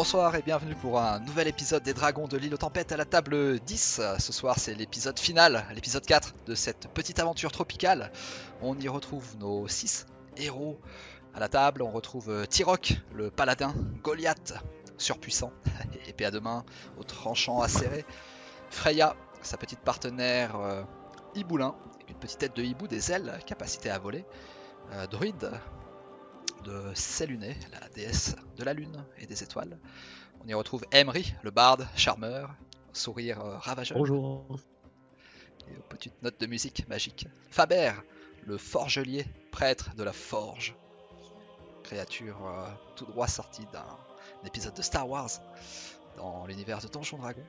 Bonsoir et bienvenue pour un nouvel épisode des Dragons de l'île aux Tempêtes à la table 10. Ce soir c'est l'épisode final, l'épisode 4 de cette petite aventure tropicale. On y retrouve nos 6 héros à la table. On retrouve Tyroc, le paladin, Goliath, surpuissant, épée à deux mains, au tranchant acéré. Freya, sa petite partenaire Hiboulin, avec une petite tête de hibou, des ailes, capacité à voler. Druide de Séluné, la déesse de la lune et des étoiles. On y retrouve Emery, le barde, charmeur, sourire ravageur. Bonjour. Et aux petites notes de musique magique. Faber, le forgelier, prêtre de la forge. Créature tout droit sortie d'un épisode de Star Wars dans l'univers de Donjon Dragon.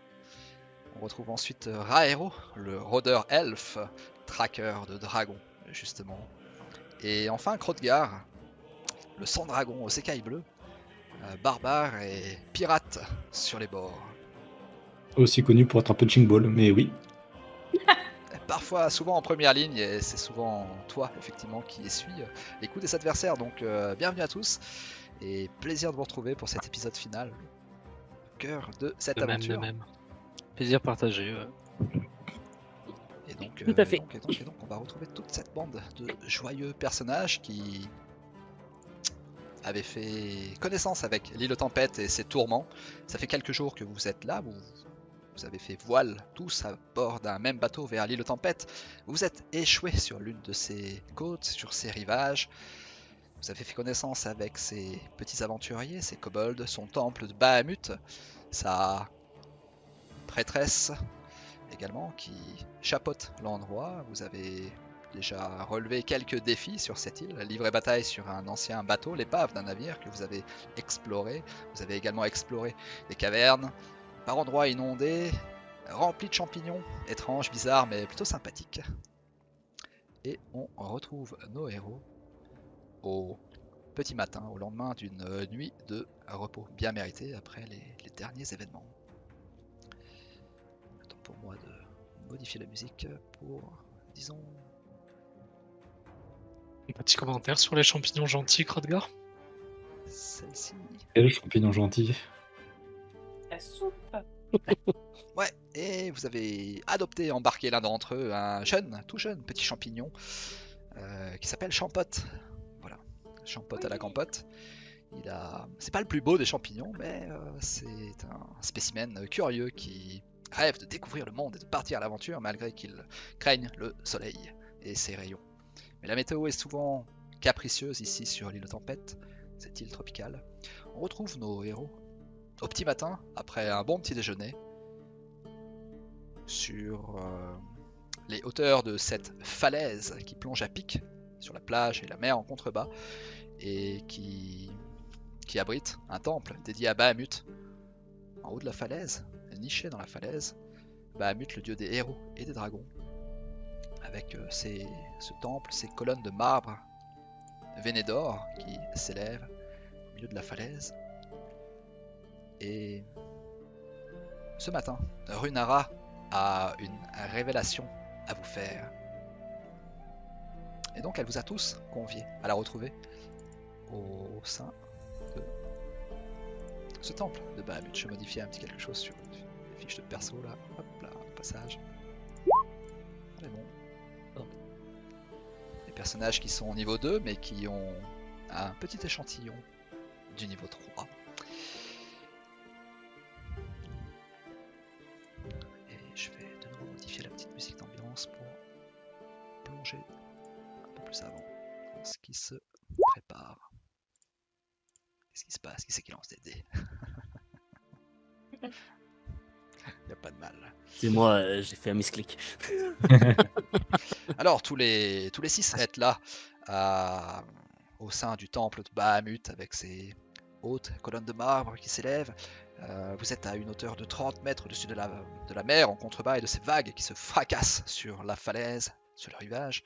On retrouve ensuite Raero, le rôdeur elfe, tracker de dragons, justement. Et enfin Khrodgar, le sang dragon aux écailles bleues, barbare et pirate sur les bords. Aussi connu pour être un punching ball, mais oui. Parfois, souvent en première ligne, et c'est souvent toi, effectivement, qui essuie les coups des adversaires. Donc, bienvenue à tous, et plaisir de vous retrouver pour cet épisode final, au cœur de cette De aventure. même. Plaisir partagé. Et donc, Tout à fait. donc, on va retrouver toute cette bande de joyeux personnages qui avaient fait connaissance avec l'île aux tempêtes et ses tourments. Ça fait quelques jours que vous êtes là, vous avez fait voile tous à bord d'un même bateau vers l'île aux tempêtes. Vous êtes échoués sur l'une de ses côtes, sur ses rivages. Vous avez fait connaissance avec ses petits aventuriers, ses kobolds, son temple de Bahamut, sa prêtresse également qui chapeaute l'endroit. Vous avez déjà relevé quelques défis sur cette île, livré bataille sur un ancien bateau, l'épave d'un navire que vous avez exploré. Vous avez également exploré des cavernes, par endroits inondés, remplis de champignons, étranges, bizarres, mais plutôt sympathiques. Et on retrouve nos héros au petit matin, au lendemain d'une nuit de repos bien méritée après les derniers événements. Temps pour moi de modifier la musique pour, disons... Un petit commentaire sur les champignons gentils, Khrodgar. Celle-ci... Quel champignon gentil. La soupe. Ouais, et vous avez adopté et embarqué l'un d'entre eux, un jeune, tout jeune petit champignon qui s'appelle Champote. Voilà, Champote à la campote. C'est pas le plus beau des champignons, mais c'est un spécimen curieux qui rêve de découvrir le monde et de partir à l'aventure malgré qu'il craigne le soleil et ses rayons. Mais la météo est souvent capricieuse ici sur l'île aux tempêtes, cette île tropicale. On retrouve nos héros au petit matin, après un bon petit déjeuner, sur les hauteurs de cette falaise qui plonge à pic sur la plage et la mer en contrebas et qui abrite un temple dédié à Bahamut en haut de la falaise, niché dans la falaise. Bahamut, le dieu des héros et des dragons, avec ce temple, ces colonnes de marbre veinées d'or qui s'élèvent au milieu de la falaise. Et ce matin, Runara a une révélation à vous faire. Et donc elle vous a tous conviés à la retrouver au sein de ce temple de Bahamut. Je vais modifier un petit quelque chose sur les fiches de perso là. Hop là, passage. On est bon. Les personnages qui sont au niveau 2 mais qui ont un petit échantillon du niveau 3. Et je vais de nouveau modifier la petite musique d'ambiance pour plonger un peu plus avant dans ce qui se prépare. Qu'est-ce qui se passe? Qui c'est qui lance des dés? Y a pas de mal. C'est moi, j'ai fait un misclick. Alors tous les 6 êtes là au sein du temple de Bahamut avec ses hautes colonnes de marbre qui s'élèvent. Vous êtes à une hauteur de 30 mètres au-dessus de la mer en contrebas et de ces vagues qui se fracassent sur la falaise, sur le rivage.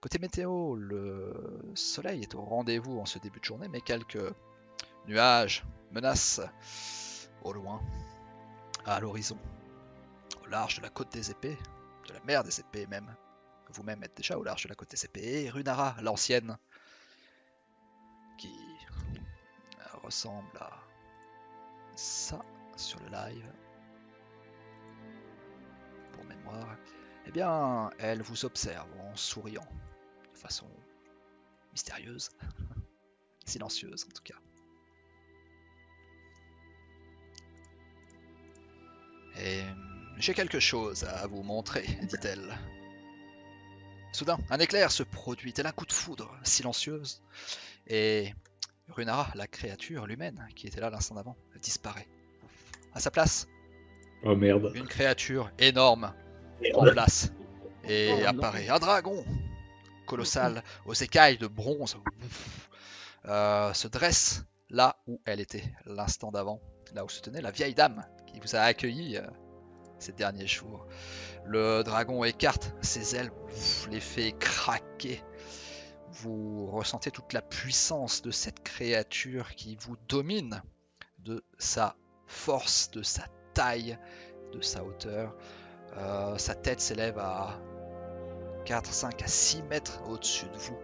Côté météo, le soleil est au rendez-vous en ce début de journée, mais quelques nuages menacent au loin, à l'horizon, au large de la côte des épées, de la mer des épées même. Vous-même êtes déjà au large de la côte des épées. Et Runara, l'ancienne, qui ressemble à ça sur le live. Pour mémoire. Eh bien, elle vous observe en souriant, de façon mystérieuse, silencieuse en tout cas. Et j'ai quelque chose à vous montrer, dit-elle. Soudain, un éclair se produit, tel un coup de foudre, silencieuse, et Runara, la créature, l'humaine, qui était là l'instant d'avant, disparaît. À sa place, Oh merde. une créature énorme prend place et apparaît. Un dragon colossal aux écailles de bronze se dresse là où elle était l'instant d'avant, là où se tenait la vieille dame qui vous a accueilli ces derniers jours. Le dragon écarte ses ailes, les fait craquer. Vous ressentez toute la puissance de cette créature qui vous domine, de sa force, de sa taille, de sa hauteur. Sa tête s'élève à 4, 5 à 6 mètres au-dessus de vous.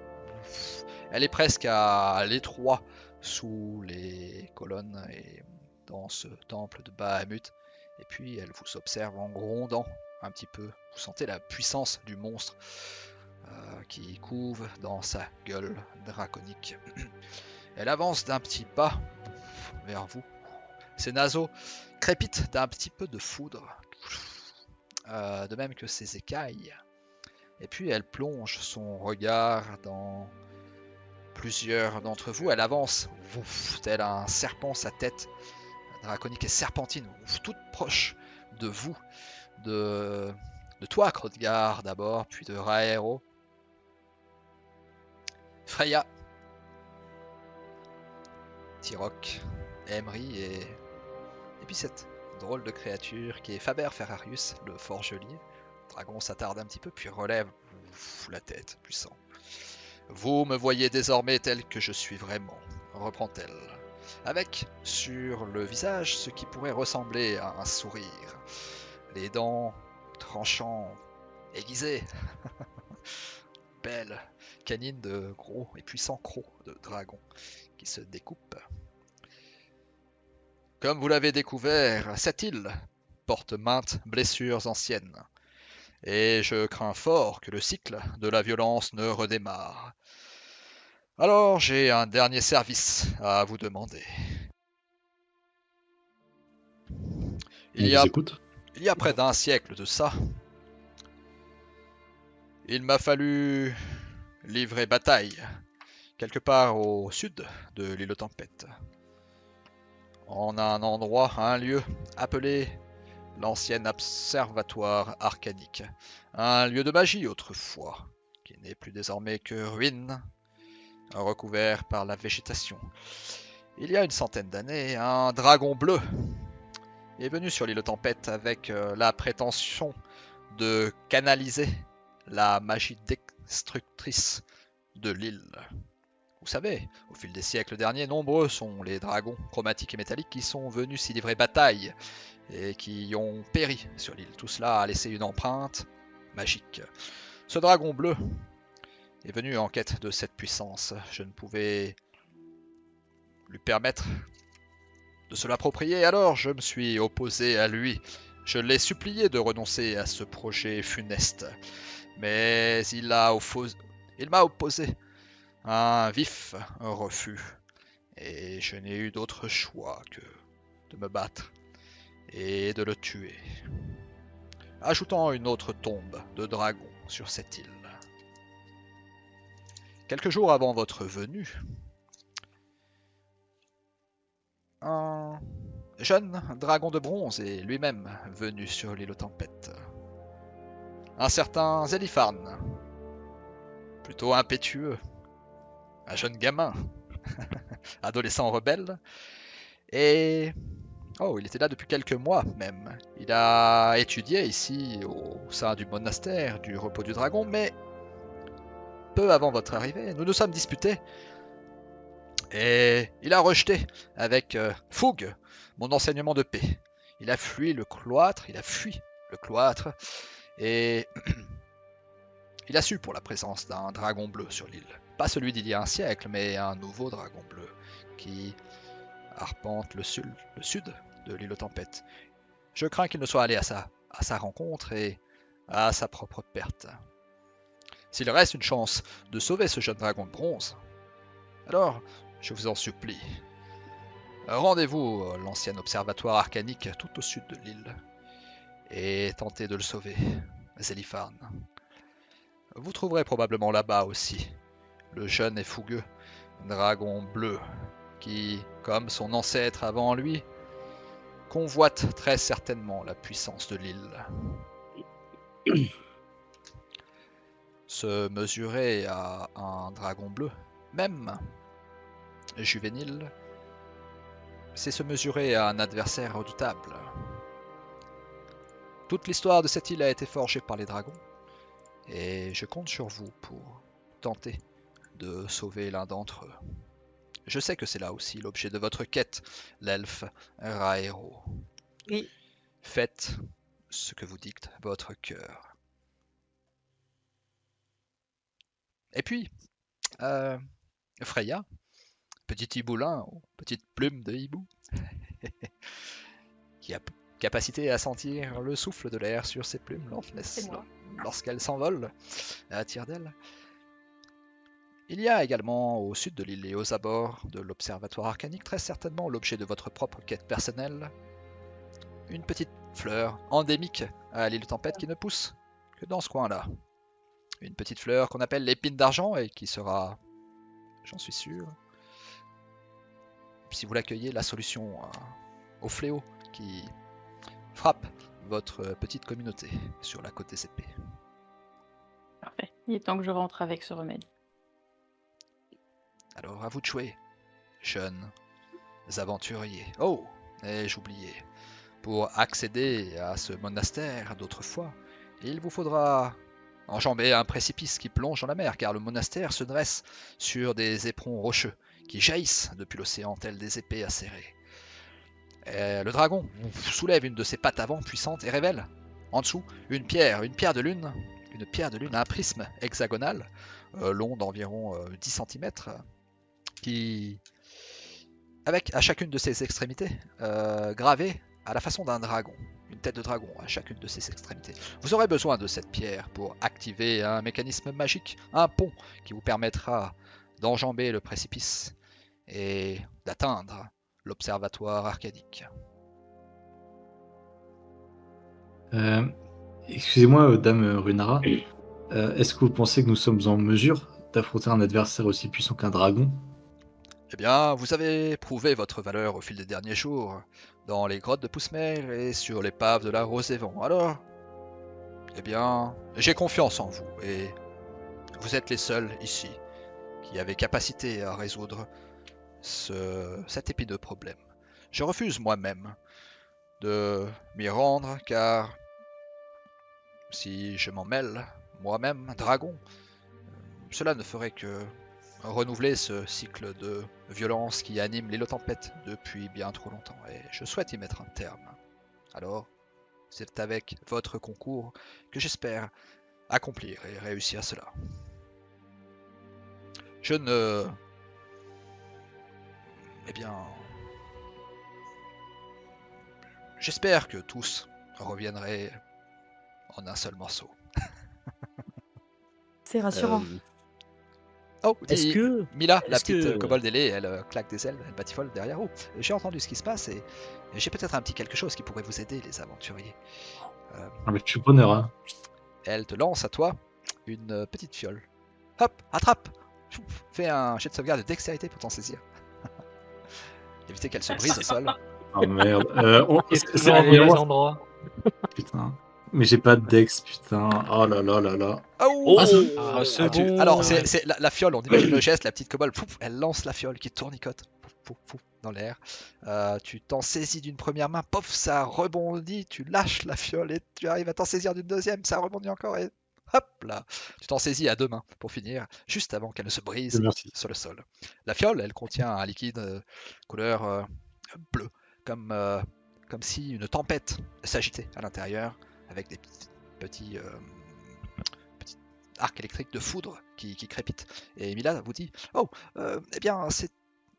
Elle est presque à l'étroit sous les colonnes et dans ce temple de Bahamut. Et puis elle vous observe en grondant un petit peu. Vous sentez la puissance du monstre qui couve dans sa gueule draconique. Elle avance d'un petit pas vers vous. Ses naseaux crépitent d'un petit peu de foudre, de même que ses écailles. Et puis elle plonge son regard dans plusieurs d'entre vous. Elle avance, tel un serpent, sa tête draconique et serpentine, toute proche de vous, de toi, Hrothgar d'abord, puis de Raero, Freya, Tirok, Emery et puis cette drôle de créature qui est Faber Ferrarius, le forgelier. Le dragon s'attarde un petit peu, puis relève la tête, puissant. Vous me voyez désormais tel que je suis vraiment, reprend-elle, avec sur le visage ce qui pourrait ressembler à un sourire, les dents tranchantes, aiguisées, belles canines de gros et puissants crocs de dragon qui se découpent. Comme vous l'avez découvert, cette île porte maintes blessures anciennes, et je crains fort que le cycle de la violence ne redémarre. Alors j'ai un dernier service à vous demander. On vous écoute. Il y a près d'un siècle de ça, il m'a fallu livrer bataille quelque part au sud de l'île aux Tempêtes, en un endroit, un lieu appelé l'ancien observatoire arcanique, un lieu de magie autrefois, qui n'est plus désormais que ruine, recouvert par la végétation. Il y a une centaine d'années, un dragon bleu est venu sur l'île aux Tempêtes avec la prétention de canaliser la magie destructrice de l'île. Vous savez, au fil des siècles derniers, nombreux sont les dragons chromatiques et métalliques qui sont venus s'y livrer bataille et qui ont péri sur l'île. Tout cela a laissé une empreinte magique. Ce dragon bleu est venu en quête de cette puissance. Je ne pouvais lui permettre de se l'approprier, alors je me suis opposé à lui. Je l'ai supplié de renoncer à ce projet funeste, mais il m'a opposé un vif refus, et je n'ai eu d'autre choix que de me battre et de le tuer, ajoutant une autre tombe de dragon sur cette île. Quelques jours avant votre venue, un jeune dragon de bronze est lui-même venu sur l'île aux Tempêtes. Un certain Zélifarn, plutôt impétueux, un jeune gamin, adolescent rebelle, et il était là depuis quelques mois même. Il a étudié ici au sein du monastère du repos du dragon, mais peu avant votre arrivée, nous nous sommes disputés. Et il a rejeté avec fougue mon enseignement de paix. Il a fui le cloître, et il a su pour la présence d'un dragon bleu sur l'île. Pas celui d'il y a un siècle, mais un nouveau dragon bleu qui arpente le sud de l'île aux tempêtes. Je crains qu'il ne soit allé à sa rencontre et à sa propre perte. S'il reste une chance de sauver ce jeune dragon de bronze, alors je vous en supplie, rendez-vous à l'ancien observatoire arcanique tout au sud de l'île et tentez de le sauver, Zélifarn. Vous trouverez probablement là-bas aussi le jeune et fougueux dragon bleu qui, comme son ancêtre avant lui, convoite très certainement la puissance de l'île. Se mesurer à un dragon bleu, même juvénile, c'est se mesurer à un adversaire redoutable. Toute l'histoire de cette île a été forgée par les dragons, et je compte sur vous pour tenter de sauver l'un d'entre eux. Je sais que c'est là aussi l'objet de votre quête, l'elfe Raero. Oui. Faites ce que vous dicte votre cœur. Et puis, Freya, petit hiboulin, petite plume de hibou, qui a capacité à sentir le souffle de l'air sur ses plumes lorsqu'elles s'envolent à tire d'aile. Il y a également au sud de l'île et aux abords de l'observatoire arcanique, très certainement l'objet de votre propre quête personnelle, une petite fleur endémique à l'île de Tempête qui ne pousse que dans ce coin-là. Une petite fleur qu'on appelle l'épine d'argent et qui sera, j'en suis sûr, si vous l'accueillez, la solution au fléau qui frappe votre petite communauté sur la côte des épées. Parfait. Il est temps que je rentre avec ce remède. Alors à vous de jouer, jeunes aventuriers. Oh, ai-je oublié. Pour accéder à ce monastère d'autrefois, il vous faudra enjamber un précipice qui plonge dans la mer, car le monastère se dresse sur des éperons rocheux qui jaillissent depuis l'océan tels des épées acérées. Le dragon vous soulève une de ses pattes avant puissantes et révèle en dessous une pierre de lune, à un prisme hexagonal, long d'environ 10 cm, qui, avec à chacune de ses extrémités, gravée à la façon d'un dragon, une tête de dragon à chacune de ses extrémités. Vous aurez besoin de cette pierre pour activer un mécanisme magique, un pont qui vous permettra d'enjamber le précipice et d'atteindre l'observatoire arcanique. Excusez-moi, Dame Runara, est-ce que vous pensez que nous sommes en mesure d'affronter un adversaire aussi puissant qu'un dragon? Eh bien, vous avez prouvé votre valeur au fil des derniers jours, dans les grottes de Poussemer et sur l'épave de la Rosevent. Alors, eh bien, j'ai confiance en vous, et vous êtes les seuls ici qui avez capacité à résoudre cet épineux problème. Je refuse moi-même de m'y rendre, car si je m'en mêle, moi-même, dragon, cela ne ferait que renouveler ce cycle de violence qui anime l'île aux tempêtes depuis bien trop longtemps, et je souhaite y mettre un terme. Alors, c'est avec votre concours que j'espère accomplir et réussir cela. Je ne... Eh bien... J'espère que tous reviendraient en un seul morceau. C'est rassurant. Oh, Est-ce dit que... Mila, la est-ce petite que- kobold ailée, elle claque des ailes, elle batifole derrière. Oh, j'ai entendu ce qui se passe et j'ai peut-être un petit quelque chose qui pourrait vous aider, les aventuriers. Ah, mais je suis preneur, hein. Elle te lance à toi une petite fiole. Hop, attrape. Fais un jet de sauvegarde de dextérité pour t'en saisir. Éviter qu'elle se brise au sol. Oh merde. Il est C'est toujours un au mauvais violon, endroit. putain. Mais j'ai pas de dex, putain. Oh là là là là. Oh, Ah, Ah, c'est tu- bon. Alors, c'est la fiole, on imagine le geste, la petite kobold, elle lance la fiole qui tournicote dans l'air. Tu t'en saisis d'une première main, pof, ça rebondit, tu lâches la fiole et tu arrives à t'en saisir d'une deuxième, ça rebondit encore et hop là, tu t'en saisis à deux mains pour finir, juste avant qu'elle ne se brise Merci. sur le sol. La fiole, elle contient un liquide couleur bleue, comme si une tempête s'agitait à l'intérieur, avec des petits arcs électriques de foudre qui crépitent. Et Mila vous dit, oh, eh bien, c'est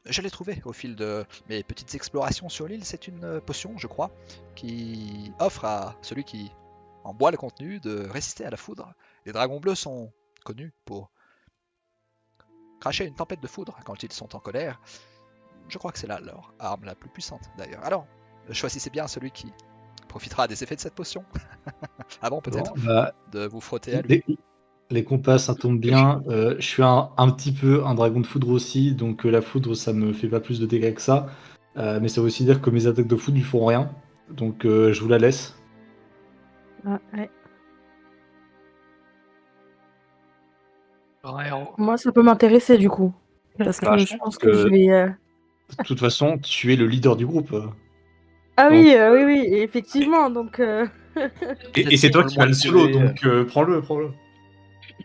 Je l'ai trouvé au fil de mes petites explorations sur l'île. C'est une potion, je crois, qui offre à celui qui en boit le contenu de résister à la foudre. Les dragons bleus sont connus pour cracher une tempête de foudre quand ils sont en colère. Je crois que c'est là leur arme la plus puissante d'ailleurs. Alors, choisissez bien celui qui profitera des effets de cette potion. Avant peut-être Bon, bah, de vous frotter à lui. les compas, ça tombe bien. Je suis un petit peu un dragon de foudre aussi, donc la foudre, ça me fait pas plus de dégâts que ça. Mais ça veut aussi dire que mes attaques de foudre lui font rien. Donc je vous la laisse. Ah, ouais. Ouais, Moi, ça peut m'intéresser du coup. Parce que je pense que je vais. De toute façon, tu es le leader du groupe. Ah Donc- oui, oui, oui, effectivement. Donc, Et c'est toi qui vas le solo, donc prends-le.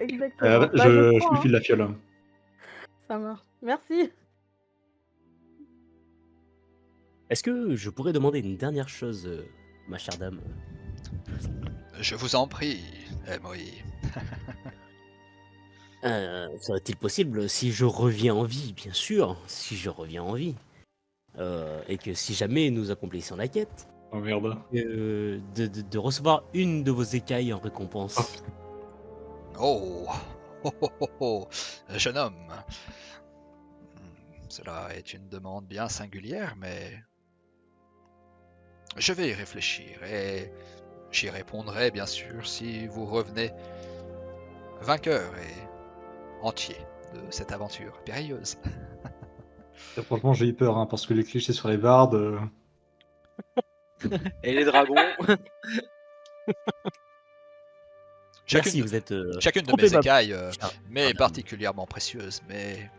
exactement. Bah, Je je lui prends, file la fiole. hein. Ça marche. Merci. Est-ce que je pourrais demander une dernière chose, ma chère dame? Je vous en prie, Emory. Serait-il possible, si je reviens en vie, bien sûr, si je reviens en vie, et que si jamais nous accomplissions la quête, Oh merde. de recevoir une de vos écailles en récompense? Oh, oh, oh, oh, oh, jeune homme. Cela est une demande bien singulière, mais je vais y réfléchir et j'y répondrai bien sûr si vous revenez vainqueur et entier de cette aventure périlleuse. Et franchement, j'ai eu peur, hein, parce que les clichés sur les bardes. Et les dragons. Merci, vous êtes Chacune de trop mes aimable. écailles Ah, m'est madame. particulièrement précieuse, mais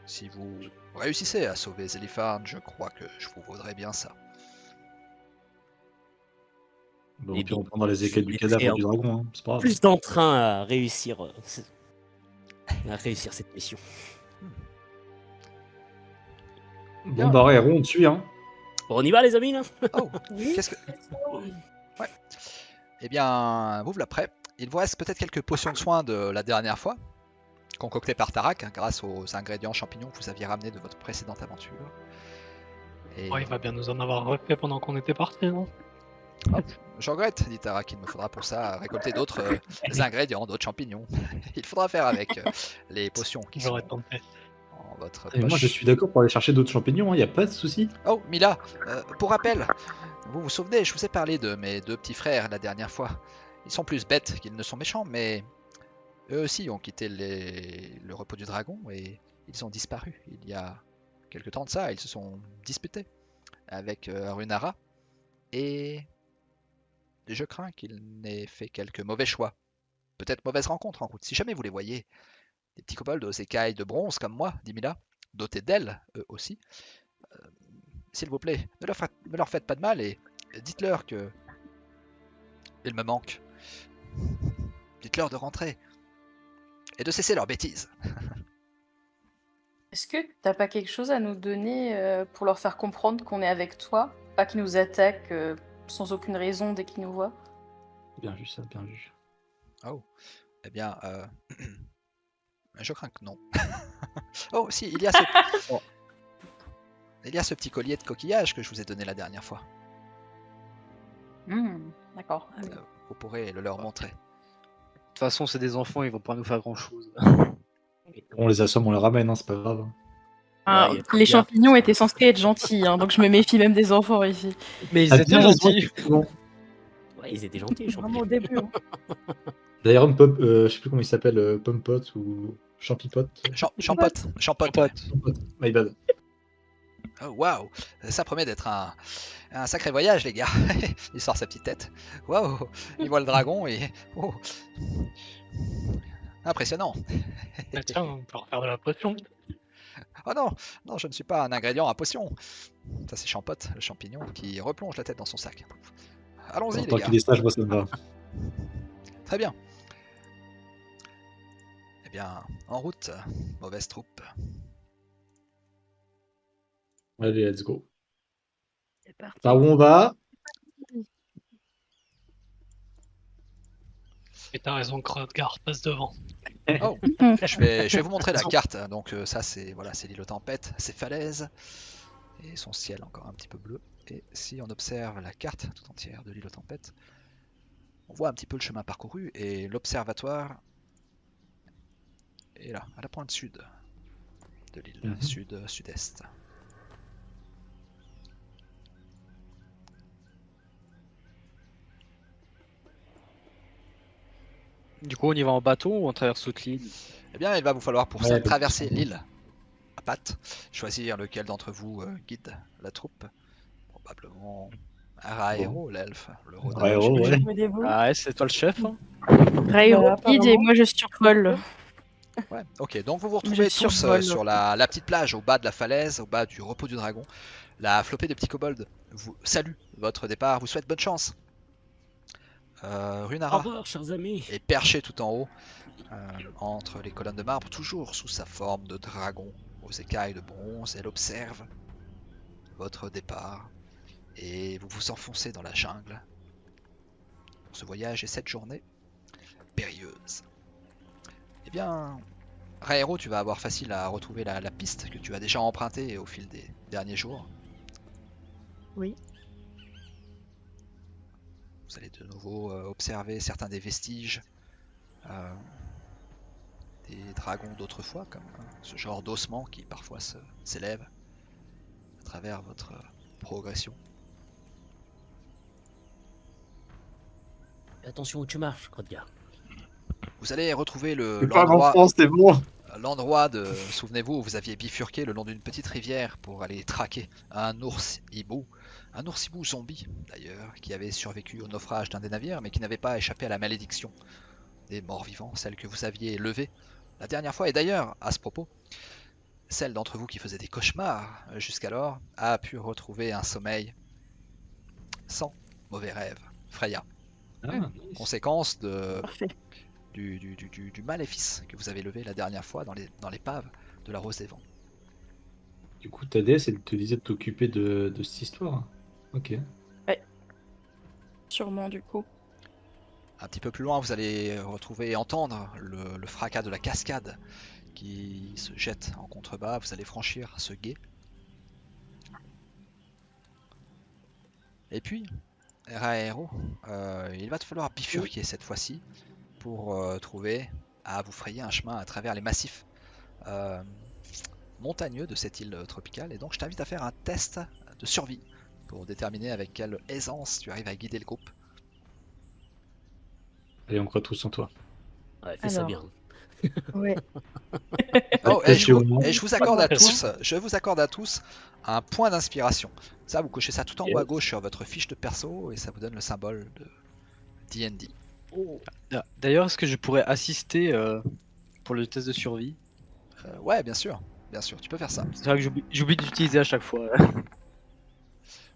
si vous réussissez à sauver Zéliphane, je crois que je vous vaudrai bien ça. Bon, Eh puis bien, on prendra les écailles du je cadavre mettrai du dragon, hein, c'est pas grave. Plus d'entrain à réussir cette mission. Bon, bah, ouais, on tue, hein. Bon, on y va, les amis, là? Oh, Oui. qu'est-ce que... Ouais. Eh bien, vous voilà prêt. Il vous reste peut-être quelques potions de soins de la dernière fois, concoctées par Tarak, hein, grâce aux ingrédients champignons que vous aviez ramenés de votre précédente aventure. Et Il va bien nous en avoir refait pendant qu'on était partis, non? je regrette, dit Tarak, il me faudra pour ça récolter d'autres ingrédients, d'autres champignons. Il faudra faire avec les potions qui sont J'aurais tenté. en votre Et moi, poche. je suis d'accord pour aller chercher d'autres champignons, y a pas de souci. Oh, Mila, pour rappel, vous vous souvenez, je vous ai parlé de mes deux petits frères la dernière fois. Ils sont plus bêtes qu'ils ne sont méchants, mais eux aussi ont quitté le repos du dragon et ils ont disparu. Il y a quelque temps de ça, ils se sont disputés avec Runara et je crains qu'ils n'aient fait quelques mauvais choix. Peut-être mauvaise rencontre en route. Si jamais vous les voyez, des petits kobolds aux écailles de bronze comme moi, dit Mila, dotés d'ailes, eux aussi, s'il vous plaît, ne leur faites pas de mal et dites-leur que ils me manquent. Dites-leur de rentrer et de cesser leurs bêtises. Est-ce que t'as pas quelque chose à nous donner pour leur faire comprendre qu'on est avec toi? Pas qu'ils nous attaquent sans aucune raison dès qu'ils nous voient? Bien vu ça, bien vu. Oh, eh bien, je crains que non. Oh, si, il y a ce petit collier de coquillage que je vous ai donné la dernière fois. D'accord. Vous pourrez le leur montrer. De toute façon, c'est des enfants, ils vont pas nous faire grand-chose. On les assomme, on les ramène, hein, c'est pas grave. Ah, Ouais, y a les bien. champignons étaient censés être gentils, hein, donc je me méfie même des enfants ici. Mais ils Ah, étaient bien, gentils. bon. Ouais, ils étaient gentils, les Vraiment champignons. au début. Hein. D'ailleurs, une pop, je sais plus comment il s'appelle, Pompot ou Champipot. Champote. Pote. My bad. Oh, waouh, ça promet d'être un sacré voyage, les gars. Il sort sa petite tête. Waouh, il voit le dragon et... Oh. Impressionnant. Bah, tiens, on peut refaire de la potion. Oh non, non, je ne suis pas un ingrédient à potion. Ça, c'est Champote, le champignon, qui replonge la tête dans son sac. Allons-y, les Tant gars. qu'il est sage, moi ça me va. Très bien. Eh bien, en route, mauvaise troupe. Allez, let's go. C'est parti. Par où on va? Et t'as raison, Khrodgar passe devant. Oh, je vais vous montrer la carte. Donc ça c'est voilà, c'est l'île aux tempêtes, ses falaises et son ciel encore un petit peu bleu. Et si on observe la carte tout entière de l'île aux tempêtes, on voit un petit peu le chemin parcouru et l'observatoire est là, à la pointe sud de l'île, sud-est. Du coup, on y va en bateau ou on traverse toute l'île? Eh bien, il va vous falloir pour Ouais, ça parce traverser que- l'île à pattes, choisir lequel d'entre vous guide la troupe. Probablement Araero, l'elfe, le rôdeur. Raero, ouais. Voulez-vous Ah ouais, c'est toi le chef. Hein. Rairo Bah, guide et apparemment. moi je survole. Ouais, ok, donc vous vous Je retrouvez tous survole. sur la petite plage au bas de la falaise, au bas du repos du dragon. La flopée de petits kobolds vous salue votre départ, vous souhaite bonne chance. Au Runara revoir, chers amis. est perché tout en haut, entre les colonnes de marbre, toujours sous sa forme de dragon, aux écailles de bronze. Elle observe votre départ et vous vous enfoncez dans la jungle pour ce voyage et cette journée périlleuse. Eh bien, Raero, tu vas avoir facile à retrouver la piste que tu as déjà empruntée au fil des derniers jours. Oui. Vous allez de nouveau observer certains des vestiges des dragons d'autrefois, comme ce genre d'ossement qui parfois s'élève à travers votre progression. Fais attention où tu marches, Crodgar. Vous allez retrouver C'est pas en France, c'est bon. l'endroit de, souvenez-vous, où vous aviez bifurqué le long d'une petite rivière pour aller traquer un ours-hibou zombie d'ailleurs, qui avait survécu au naufrage d'un des navires, mais qui n'avait pas échappé à la malédiction des morts vivants, celle que vous aviez levée la dernière fois. Et d'ailleurs, à ce propos, celle d'entre vous qui faisait des cauchemars jusqu'alors a pu retrouver un sommeil sans mauvais rêve. Freya, Ah, nice. conséquence de, Parfait. du maléfice que vous avez levé la dernière fois dans l'épave de la Rose des Vents. Du coup, ta déesse, elle te disait de t'occuper de cette histoire. Ok. Sûrement, du coup. Un petit peu plus loin, vous allez retrouver et entendre le fracas de la cascade qui se jette en contrebas. Vous allez franchir ce gué. Et puis, Raero, il va te falloir bifurquer cette fois-ci pour trouver à vous frayer un chemin à travers les massifs montagneux de cette île tropicale. Et donc, je t'invite à faire un test de survie pour déterminer avec quelle aisance tu arrives à guider le groupe. Allez, on croit tous en toi. Ouais, fais ça Alors. bien. Ouais. Oh, Pas et je, vous, sûr, et je vous accorde à Pression. tous, je vous accorde à tous un point d'inspiration. Ça, vous cochez ça tout en haut à Yes. gauche sur votre fiche de perso et ça vous donne le symbole de D&D. Oh. D'ailleurs, est-ce que je pourrais assister pour le test de survie? Ouais, bien sûr, tu peux faire ça. C'est vrai que j'oublie d'utiliser à chaque fois.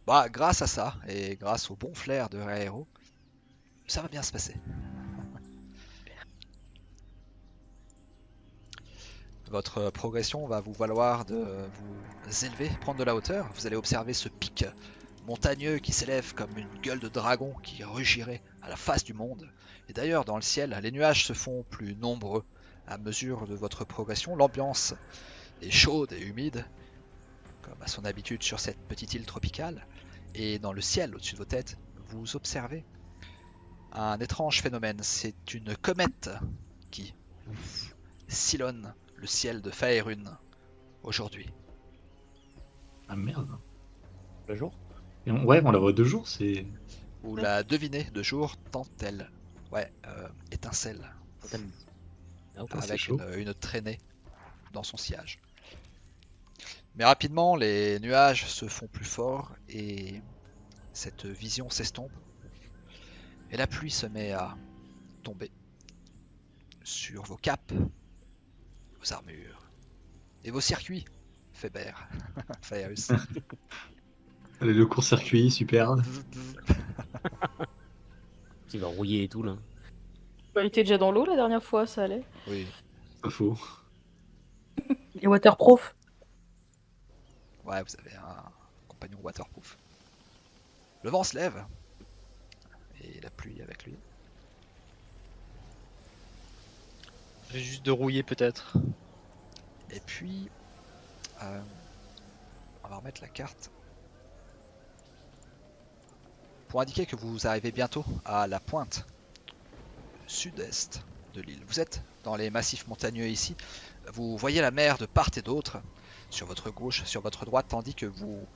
Bah, grâce à ça et grâce au bon flair de Raero, ça va bien se passer. Votre progression va vous valoir de vous élever, prendre de la hauteur. Vous allez observer ce pic montagneux qui s'élève comme une gueule de dragon qui rugirait à la face du monde. Et d'ailleurs, dans le ciel, les nuages se font plus nombreux à mesure de votre progression. L'ambiance est chaude et humide, comme à son habitude sur cette petite île tropicale. Et dans le ciel, au-dessus de vos têtes, vous observez un étrange phénomène. C'est une comète qui sillonne le ciel de Faerun aujourd'hui. Ah merde. Le jour Ouais, on la voit 2 jours, c'est. Vous la devinez de jour tant elle étincelle Ah, c'est avec chaud. une traînée dans son sillage. Mais rapidement, les nuages se font plus forts et cette vision s'estompe. Et la pluie se met à tomber sur vos capes, vos armures et vos circuits, Faber, Faerus. Allez, le court-circuit, super. Tu vas rouiller et tout là. Il était déjà dans l'eau la dernière fois, ça allait. Oui, Pas faux. Et waterproof. ouais, vous avez un compagnon waterproof. Le vent se lève et la pluie avec lui. Je vais juste de rouiller peut-être. Et puis, on va remettre la carte. Pour indiquer que vous arrivez bientôt à la pointe sud-est de l'île. Vous êtes dans les massifs montagneux ici. Vous voyez la mer de part et d'autre, sur votre gauche, sur votre droite, tandis que vous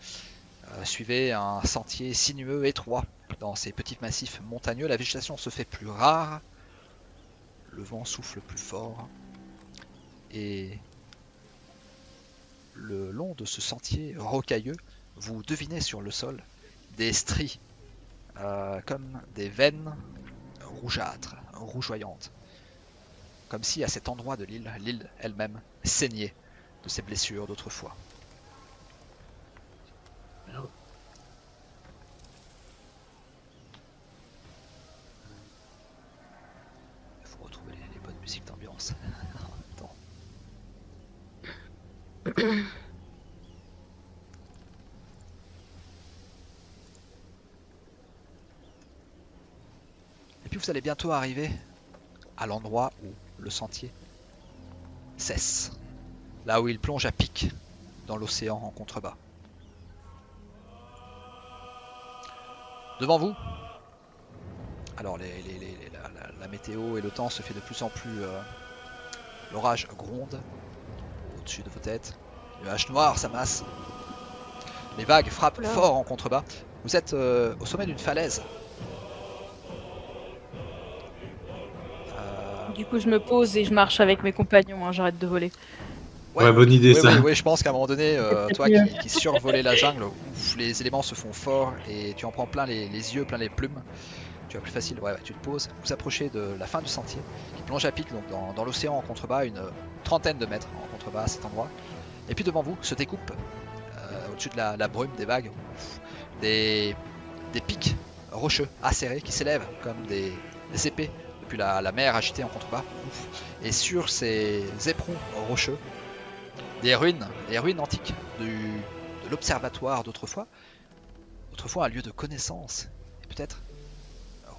suivez un sentier sinueux, étroit, dans ces petits massifs montagneux. La végétation se fait plus rare, le vent souffle plus fort, et le long de ce sentier rocailleux, vous devinez sur le sol des stries, comme des veines rougeâtres, rougeoyantes. Comme si à cet endroit de l'île elle-même saignait de ses blessures d'autrefois. Il faut retrouver les bonnes musiques d'ambiance en même temps. Et puis vous allez bientôt arriver à l'endroit où le sentier cesse, là où il plonge à pic dans l'océan en contrebas. Devant vous, alors la météo et le temps se fait de plus en plus... l'orage gronde au-dessus de vos têtes, le nuage noir s'amasse, les vagues frappent fort en contrebas. Vous êtes au sommet d'une falaise. Du coup, je me pose et je marche avec mes compagnons, hein, j'arrête de voler. Ouais, bonne idée oui, ça. Oui, je pense qu'à un moment donné, toi qui survolais la jungle, ouf, les éléments se font forts et tu en prends plein les yeux, plein les plumes. Tu as plus facile, ouais, tu te poses, vous approchez de la fin du sentier qui plonge à pic donc dans l'océan en contrebas, une trentaine de mètres en contrebas à cet endroit. Et puis devant vous se découpe, au-dessus de la brume des vagues, des pics rocheux acérés qui s'élèvent comme des épées depuis la mer agitée en contrebas. Et sur ces éperons rocheux, les ruines antiques de l'observatoire d'autrefois, un lieu de connaissance, et peut-être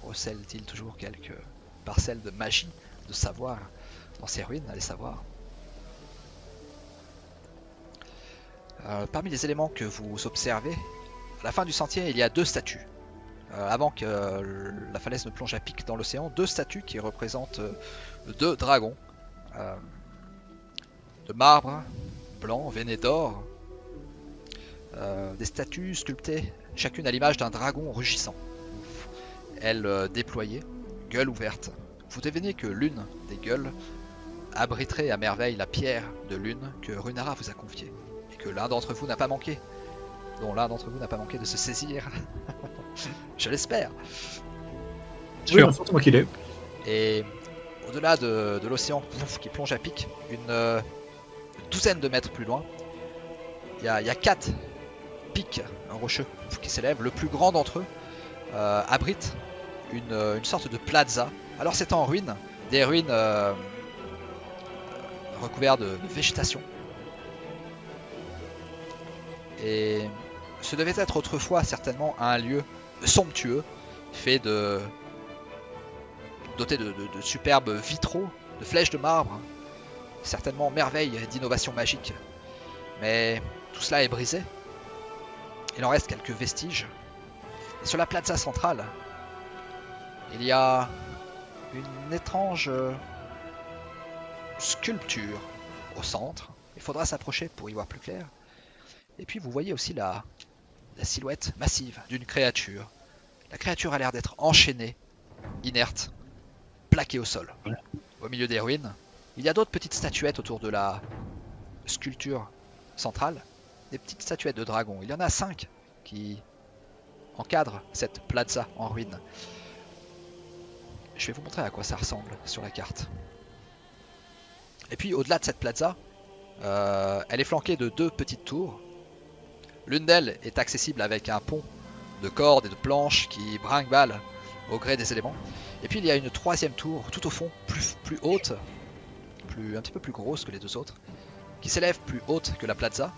recèle-t-il toujours quelques parcelles de magie, de savoir dans ces ruines, allez savoir. Parmi les éléments que vous observez, à la fin du sentier, il y a deux statues. Avant que la falaise ne plonge à pic dans l'océan, deux statues qui représentent deux dragons de marbre blanc, veiné d'or. Des statues sculptées, chacune à l'image d'un dragon rugissant. Ailes déployées, gueule ouverte. Vous devinez que l'une des gueules abriterait à merveille la pierre de lune que Runara vous a confiée. Et que l'un d'entre vous n'a pas manqué. Dont l'un d'entre vous n'a pas manqué de se saisir. Je l'espère. Oui, moi qu'il est. Et au-delà de l'océan qui plonge à pic, une douzaine de mètres plus loin, il y a 4 pics rocheux qui s'élèvent. Le plus grand d'entre eux abrite une sorte de plaza. Alors c'est en ruine, des ruines recouvertes de végétation. Et ce devait être autrefois certainement un lieu somptueux, fait doté de superbes vitraux, de flèches de marbre, certainement merveille d'innovation magique. Mais tout cela est brisé. Il en reste quelques vestiges. Et sur la plaza centrale, il y a une étrange sculpture au centre. Il faudra s'approcher pour y voir plus clair. Et puis vous voyez aussi la silhouette massive d'une créature. La créature a l'air d'être enchaînée, inerte, plaquée au sol. Au milieu des ruines, il y a d'autres petites statuettes autour de la sculpture centrale. Des petites statuettes de dragons. Il y en a 5 qui encadrent cette plaza en ruine. Je vais vous montrer à quoi ça ressemble sur la carte. Et puis au-delà de cette plaza, elle est flanquée de 2 petites tours. L'une d'elles est accessible avec un pont de cordes et de planches qui brinque-balle au gré des éléments. Et puis il y a une 3e tour tout au fond, plus haute, un petit peu plus grosse que les 2 autres, qui s'élève plus haute que la plaza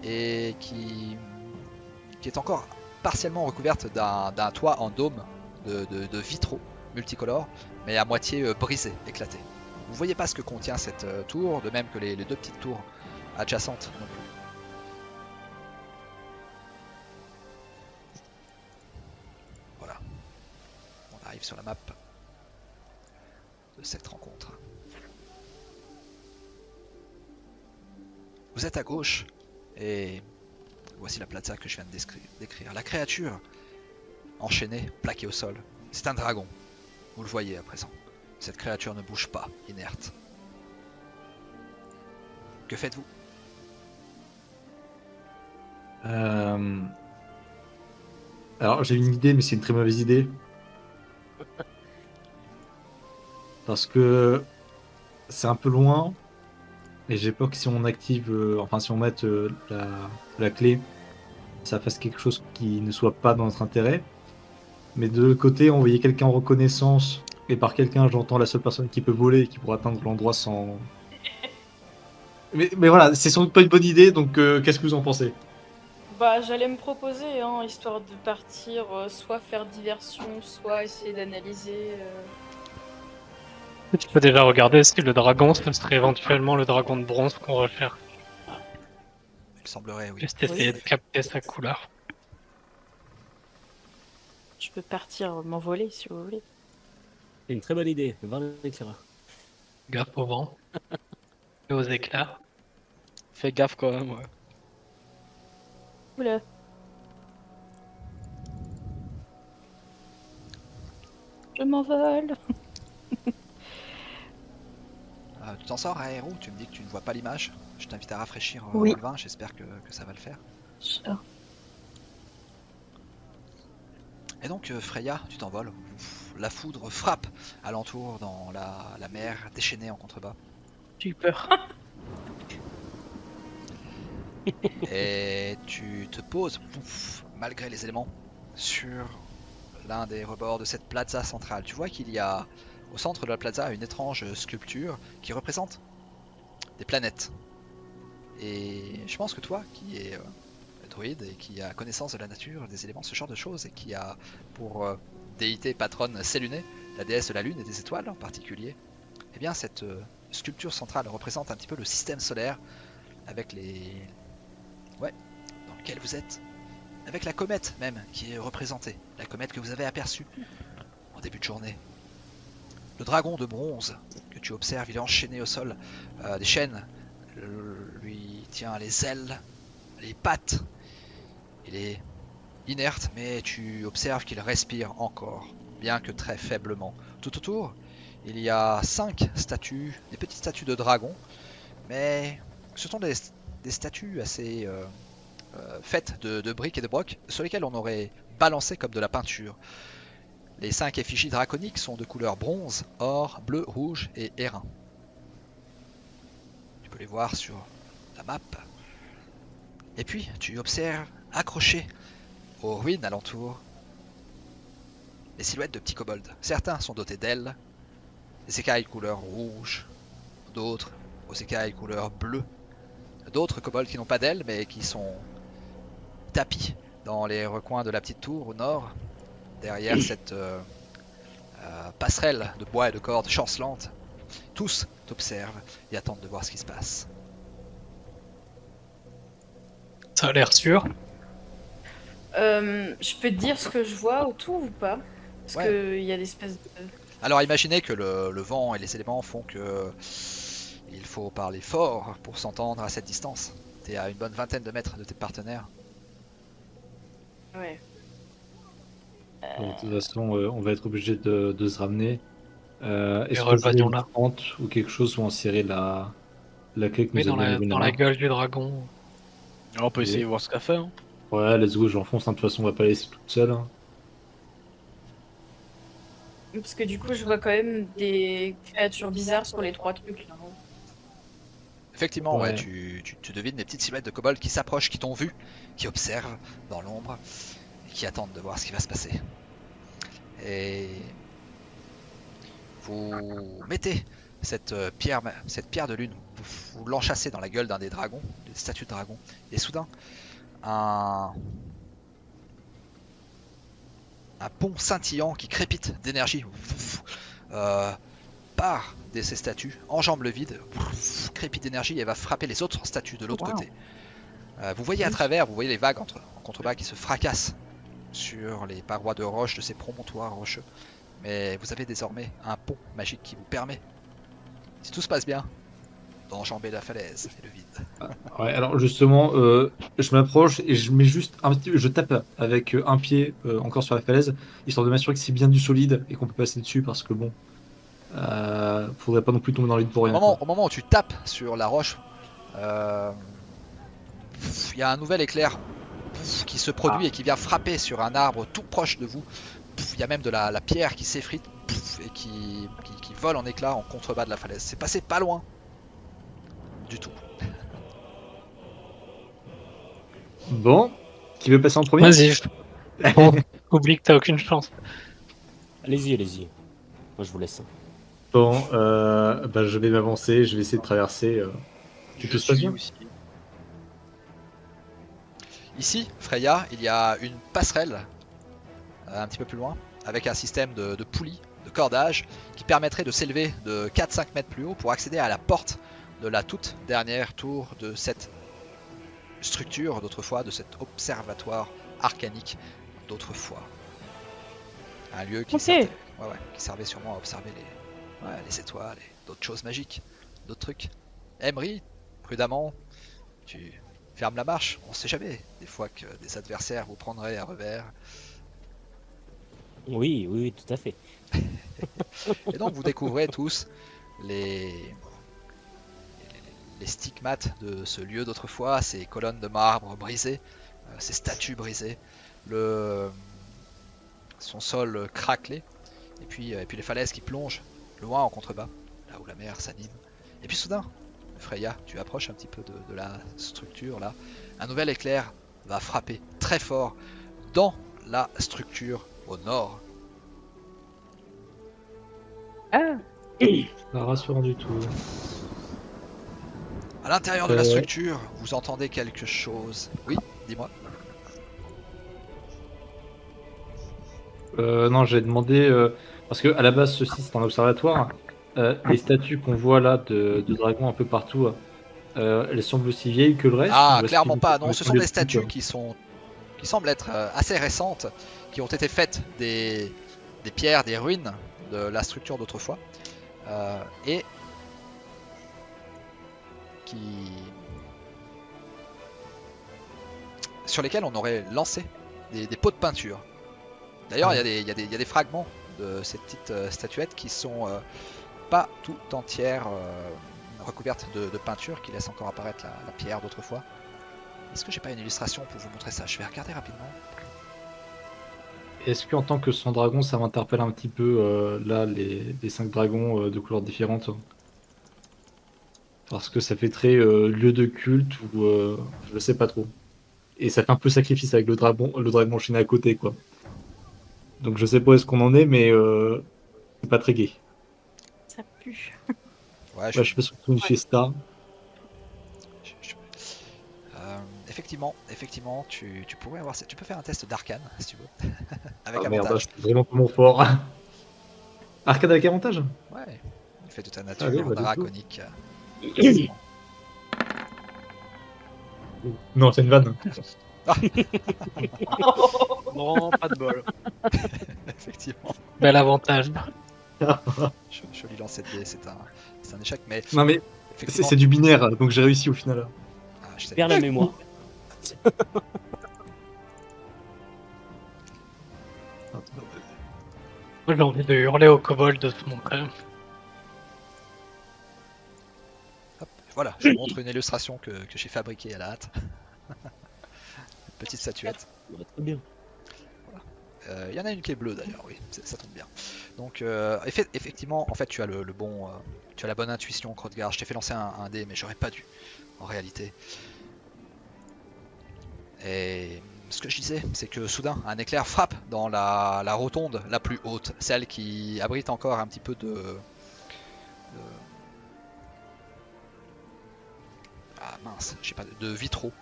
et qui est encore partiellement recouverte d'un toit en dôme de vitraux multicolores, mais à moitié brisé, éclaté. Vous voyez pas ce que contient cette tour, de même que les 2 petites tours adjacentes non plus. Voilà. On arrive sur la map de cette rencontre. Vous êtes à gauche et voici la plaza que je viens de décrire. La créature enchaînée, plaquée au sol, c'est un dragon. Vous le voyez à présent. Cette créature ne bouge pas, inerte. Que faites-vous? Alors j'ai une idée, mais c'est une très mauvaise idée. Parce que c'est un peu loin. Et j'ai peur que si on active, si on mette la clé, ça fasse quelque chose qui ne soit pas dans notre intérêt. Mais de l'autre côté, envoyer quelqu'un en reconnaissance, et par quelqu'un, j'entends la seule personne qui peut voler et qui pourra atteindre l'endroit sans. Mais voilà, c'est sans doute pas une bonne idée, donc qu'est-ce que vous en pensez? Bah, j'allais me proposer, hein, histoire de partir, soit faire diversion, soit essayer d'analyser. Tu peux déjà regarder si le dragon, ce serait éventuellement le dragon de bronze qu'on recherche. Il semblerait, oui. Juste essayer de capter sa couleur. Je peux partir m'envoler si vous voulez. C'est une très bonne idée, voir l'éclaireur. Gaffe au vent. Et aux éclairs. Fais gaffe quand même, ouais. Oula. Je m'envole. Tu t'en sors, Aéro? Tu me dis que tu ne vois pas l'image. Je t'invite à rafraîchir Oui. le vin, j'espère que ça va le faire. Sure. Et donc Freya, tu t'envoles. La foudre frappe alentour dans la mer déchaînée en contrebas. J'ai eu peur. Et tu te poses, malgré les éléments, sur l'un des rebords de cette plaza centrale. Tu vois qu'il y a au centre de la plaza une étrange sculpture qui représente des planètes. Et je pense que toi, qui es druide et qui a connaissance de la nature, des éléments, ce genre de choses, et qui a pour déité patronne Séluné, la déesse de la lune et des étoiles en particulier, eh bien cette sculpture centrale représente un petit peu le système solaire avec les... Ouais, dans lequel vous êtes. Avec la comète même qui est représentée, la comète que vous avez aperçue en début de journée. Le dragon de bronze que tu observes, il est enchaîné au sol, des chaînes lui tient les ailes, les pattes. Il est inerte, mais tu observes qu'il respire encore, bien que très faiblement. Tout autour, il y a 5 statues, des petites statues de dragons, mais ce sont des statues assez faites de briques et de brocs, sur lesquelles on aurait balancé comme de la peinture. Les 5 effigies draconiques sont de couleur bronze, or, bleu, rouge et airain. Tu peux les voir sur la map. Et puis, tu observes, accrochés aux ruines alentour, les silhouettes de petits kobolds. Certains sont dotés d'ailes, des écailles couleur rouge, d'autres aux écailles couleur bleu. D'autres kobolds qui n'ont pas d'ailes, mais qui sont tapis dans les recoins de la petite tour au nord, derrière cette passerelle de bois et de cordes chancelante. Tous t'observent et attendent de voir ce qui se passe. Ça a l'air sûr. Je peux te dire ce que je vois autour ou pas? Parce Ouais. qu'il y a des espèces de... Alors imaginez que le vent et les éléments font que il faut parler fort pour s'entendre à cette distance. T'es à une bonne vingtaine de mètres de tes partenaires. Ouais. Bon, de toute façon, on va être obligé de se ramener. Est-ce qu'on fait rejoignons une là. tente ou quelque chose où on serrait la clé que Oui, nous a dans donnée la Benama? gueule du dragon. On peut essayer de voir ce qu'elle fait. Hein. Ouais, let's go, j'enfonce. De toute façon, on va pas la laisser toute seule. Hein. Parce que du coup, je vois quand même des créatures bizarres sur les 3 trucs là. Effectivement, ouais, Ouais. tu devines des petites silhouettes de kobolds qui s'approchent, qui t'ont vu, qui observent dans l'ombre et qui attendent de voir ce qui va se passer. Et vous mettez cette pierre de lune, vous l'enchâssez dans la gueule d'un des dragons, des statues de dragon, et soudain, un pont scintillant qui crépite d'énergie part de ces statues, enjambe le vide, crépite d'énergie et va frapper les autres statues de l'autre Wow. côté. Vous voyez à travers, vous voyez les vagues en contrebas qui se fracassent sur les parois de roche de ces promontoires rocheux. Mais vous avez désormais un pont magique qui vous permet, si tout se passe bien, d'enjamber la falaise et le vide. Ouais, alors justement, je m'approche et je mets juste je tape avec un pied encore sur la falaise, histoire de m'assurer que c'est bien du solide et qu'on peut passer dessus parce que bon, faudrait pas non plus tomber dans le vide pour rien. quoi. Au moment où tu tapes sur la roche, il y a un nouvel éclair qui se produit et qui vient frapper sur un arbre tout proche de vous. Il y a même de la pierre qui s'effrite et qui vole en éclats en contrebas de la falaise. C'est passé pas loin du tout. Bon, qui veut passer en premier? Vas-y, bon, oublie que t'as aucune chance. Allez-y, allez-y. Moi, je vous laisse. Bon, bah, je vais m'avancer, je vais essayer de traverser. Je tout se passe suis bien aussi. Ici, Freya, il y a une passerelle un petit peu plus loin avec un système de poulies, de cordage qui permettrait de s'élever de 4-5 mètres plus haut pour accéder à la porte de la toute dernière tour de cette structure d'autrefois, de cet observatoire arcanique d'autrefois. Un lieu qui, Ok. servait, qui servait sûrement à observer les étoiles et d'autres choses magiques, d'autres trucs. Emery, prudemment, tu fermes la marche, on sait jamais, des fois que des adversaires vous prendraient à revers. Oui, oui, oui, tout à fait. Et donc vous découvrez tous les stigmates de ce lieu d'autrefois, ces colonnes de marbre brisées, ces statues brisées, son sol craquelé, et puis les falaises qui plongent loin en contrebas, là où la mer s'anime. Et puis soudain, Freya, tu approches un petit peu de la structure là, un nouvel éclair va frapper très fort dans la structure au nord. Ah, Pas rassurant du tout. À l'intérieur de la structure, vous entendez quelque chose. Oui, dis-moi. Non, j'ai demandé parce que à la base, ceci c'est un observatoire. Les statues qu'on voit là de dragons un peu partout, elles semblent aussi vieilles que le reste. Ah, ou est-ce clairement qu'ils pas. ont Non, ce fait sont des des trucs, statues qui semblent être assez récentes, qui ont été faites des pierres, des ruines de la structure d'autrefois, et sur lesquelles on aurait lancé des pots de peinture. D'ailleurs, il y a des fragments de ces petites statuettes qui sont pas tout entières recouvertes de peinture, qui laissent encore apparaître la pierre d'autrefois. Est-ce que j'ai pas une illustration pour vous montrer ça? Je vais regarder rapidement. Est-ce qu'en tant que sang dragon, ça m'interpelle un petit peu là les 5 dragons de couleurs différentes? Parce que ça fait très lieu de culte ou je sais pas trop. Et ça fait un peu sacrifice avec le dragon enchaîné à côté quoi. Donc je sais pas où est-ce qu'on en est, mais c'est pas très gai. ça pue. Ouais, Je suis pas sûr que c'est une fiesta. Effectivement, tu pourrais avoir. Tu peux faire un test d'arcane si tu veux. Avec Ah merde, avantage. c'est vraiment pas mon fort. Arcade avec avantage? Ouais, il fait de ta nature Allez, bah, du coup. draconique. Non, c'est une vanne. Non, pas de bol. Effectivement. Bel avantage. Je lui lance cette dé, c'est un échec, mais Non mais effectivement. c'est du binaire, donc j'ai réussi au final. Ah, je sais. Perds la mémoire. Moi, j'ai envie de hurler au kobold de se montrer. Voilà, je vous montre une illustration que j'ai fabriquée à la hâte. Une petite statuette. Ouais, très bien. Il y en a une qui est bleue d'ailleurs, oui, ça tombe bien. Donc effectivement, en fait, tu as tu as la bonne intuition, Krothgar. Je t'ai fait lancer un dé, mais j'aurais pas dû, en réalité. Et ce que je disais, c'est que soudain, un éclair frappe dans la rotonde la plus haute, celle qui abrite encore un petit peu ah mince, je sais pas, de vitraux.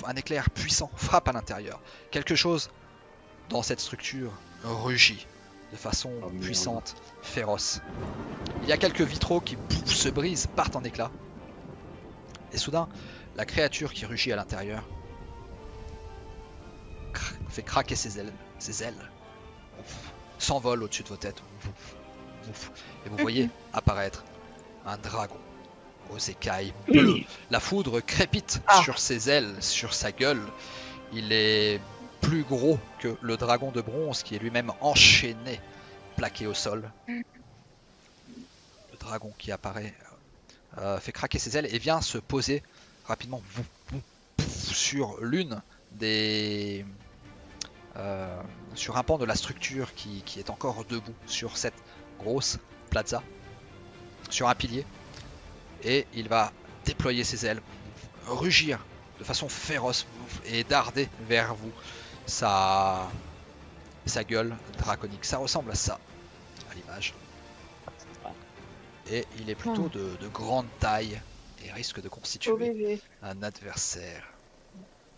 Un éclair puissant frappe à l'intérieur. Quelque chose dans cette structure rugit, de façon Oh, merde. puissante, féroce. Il y a quelques vitraux qui se brisent, partent en éclats. Et soudain, la créature qui rugit à l'intérieur fait craquer ses ailes. Ouf, s'envole au-dessus de vos têtes. Ouf, ouf. Et vous voyez apparaître un dragon aux écailles bleues. La foudre crépite sur ses ailes, sur sa gueule. Il est plus gros que le dragon de bronze qui est lui-même enchaîné, plaqué au sol. Le dragon qui apparaît fait craquer ses ailes et vient se poser rapidement sur l'une des... sur un pan de la structure qui est encore debout sur cette grosse plaza, sur un pilier, et il va déployer ses ailes, rugir de façon féroce et darder vers vous sa gueule draconique. Ça ressemble à ça, à l'image. Et il est plutôt de grande taille et risque de constituer un adversaire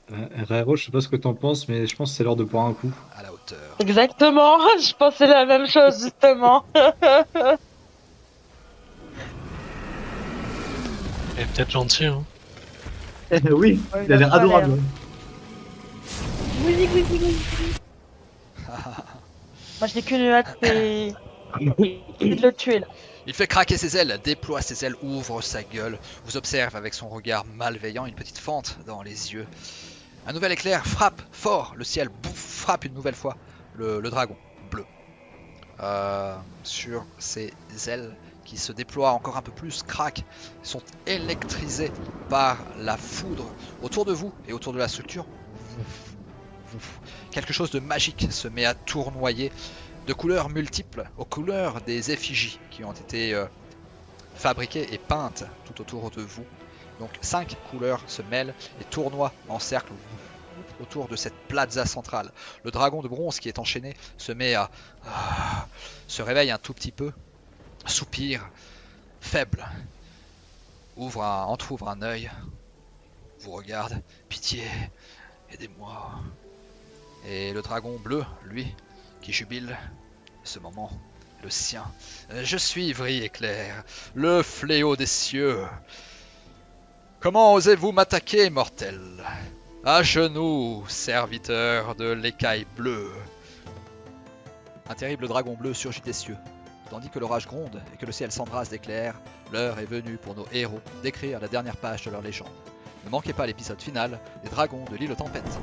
RRO, je sais pas ce que t'en penses, mais je pense que c'est l'heure de boire un coup. à la hauteur. Exactement, je pensais la même chose justement. Il est peut-être gentil, hein. Oui, Ouais, il a l'air pas l'air. adorable. Oui. Moi je n'ai qu'une hâte, c'est de le tuer là. Il fait craquer ses ailes, déploie ses ailes, ouvre sa gueule, vous observe avec son regard malveillant, une petite fente dans les yeux. Un nouvel éclair frappe fort le ciel, frappe une nouvelle fois le dragon bleu. Sur ses ailes qui se déploient encore un peu plus, craquent, sont électrisés par la foudre autour de vous et autour de la structure. Quelque chose de magique se met à tournoyer, de couleurs multiples, aux couleurs des effigies qui ont été fabriquées et peintes tout autour de vous. Donc 5 couleurs se mêlent et tournoient en cercle autour de cette plaza centrale. Le dragon de bronze qui est enchaîné se met à se réveille un tout petit peu, soupire, faible, entrouvre un œil, vous regarde, pitié, aidez-moi. Et le dragon bleu, lui, qui jubile, ce moment, le sien. Je suis Vrille Éclair, le fléau des cieux. Comment osez-vous m'attaquer, mortel? À genoux, serviteur de l'écaille bleue. Un terrible dragon bleu surgit des cieux. Tandis que l'orage gronde et que le ciel s'embrase d'éclairs, l'heure est venue pour nos héros d'écrire la dernière page de leur légende. Ne manquez pas l'épisode final des dragons de l'île aux tempêtes.